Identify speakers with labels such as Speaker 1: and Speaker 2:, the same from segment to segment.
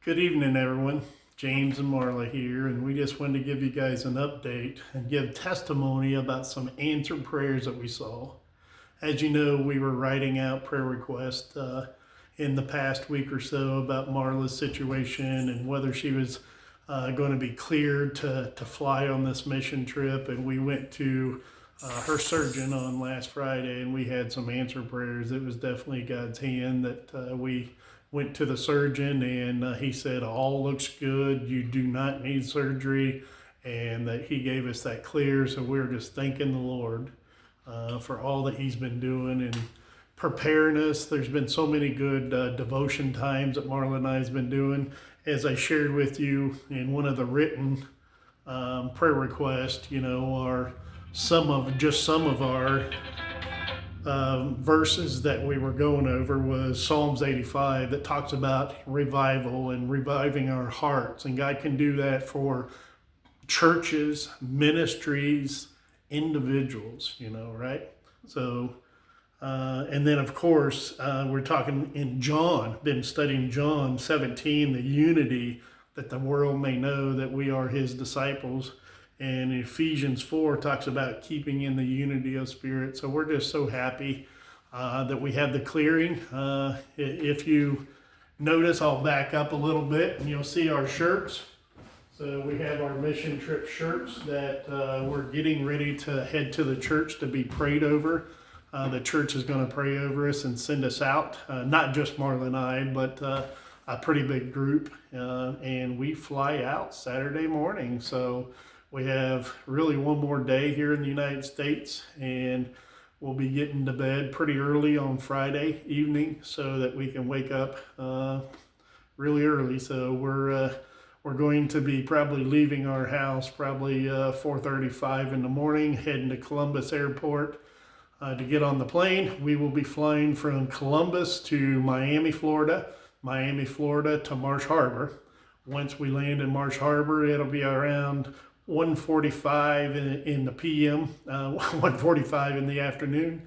Speaker 1: Good evening, everyone. James and Marla here, and we just wanted to give you guys an update and give testimony about some answered prayers that we saw. As you know, we were writing out prayer requests in the past week or so about Marla's situation and whether she was going to be cleared to fly on this mission trip. And we went to her surgeon on last Friday, and we had some answered prayers. It was definitely God's hand that we went to the surgeon, and he said all looks good, you do not need surgery, and that he gave us that clear. So we're just thanking the Lord for all that he's been doing and preparing us. There's been so many good devotion times that Marla and I has been doing. As I shared with you in one of the written prayer requests, are some of our verses that we were going over was Psalms 85 that talks about revival and reviving our hearts. And God can do that for churches, ministries, individuals, right? So, and then of course, we're talking in John, been studying John 17, the unity that the world may know that we are his disciples. And Ephesians 4 talks about keeping in the unity of spirit. So we're just so happy that we have the clearing. If you notice, I'll back up a little bit and you'll see our shirts. So we have our mission trip shirts that we're getting ready to head to the church to be prayed over. The church is going to pray over us and send us out. Not just Marla and I, but a pretty big group. And we fly out Saturday morning. So we have really one more day here in the United States, and we'll be getting to bed pretty early on Friday evening so that we can wake up really early. So we're going to be probably leaving our house probably 4:35 in the morning, heading to Columbus Airport to get on the plane. We will be flying from Columbus to Miami, Florida to Marsh Harbor. Once we land in Marsh Harbor, it'll be around 1:45 in the PM, 1:45 in the afternoon,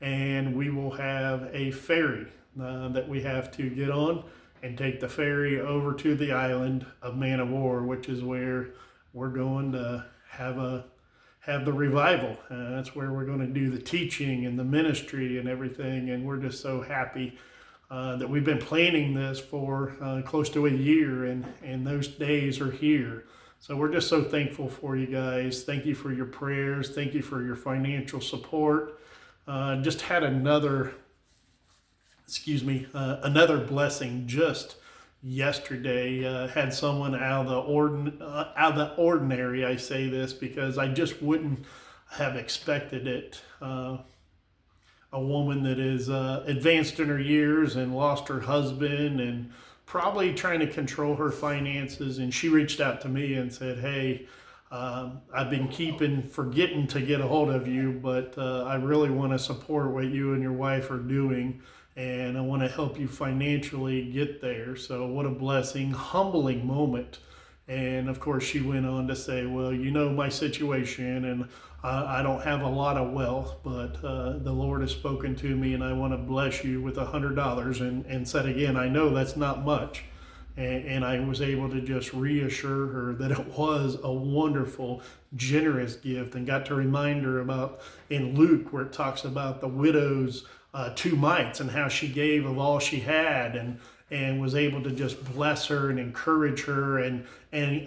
Speaker 1: and we will have a ferry that we have to get on and take the ferry over to the island of Man of War, which is where we're going to have the revival. That's where we're going to do the teaching and the ministry and everything, and we're just so happy that we've been planning this for close to a year, and those days are here. So we're just so thankful for you guys. Thank you for your prayers. Thank you for your financial support. Just had another blessing just yesterday. Had someone out of the ordinary. I say this because I just wouldn't have expected it. A woman that is advanced in her years and lost her husband and probably trying to control her finances, and she reached out to me and said, hey, I've been forgetting to get a hold of you, but I really want to support what you and your wife are doing, and I want to help you financially get there. So what a blessing, humbling moment. And of course she went on to say, well, my situation, and I don't have a lot of wealth, but the Lord has spoken to me, and I want to bless you with $100, and said again, I know that's not much. And I was able to just reassure her that it was a wonderful, generous gift, and got to remind her about in Luke where it talks about the widow's 2 mites and how she gave of all she had, and was able to just bless her and encourage her and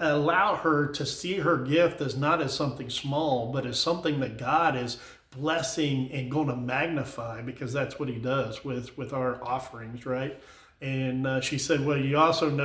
Speaker 1: allow her to see her gift as not as something small, but as something that God is blessing and going to magnify, because that's what he does with our offerings, right? And she said, well, you also know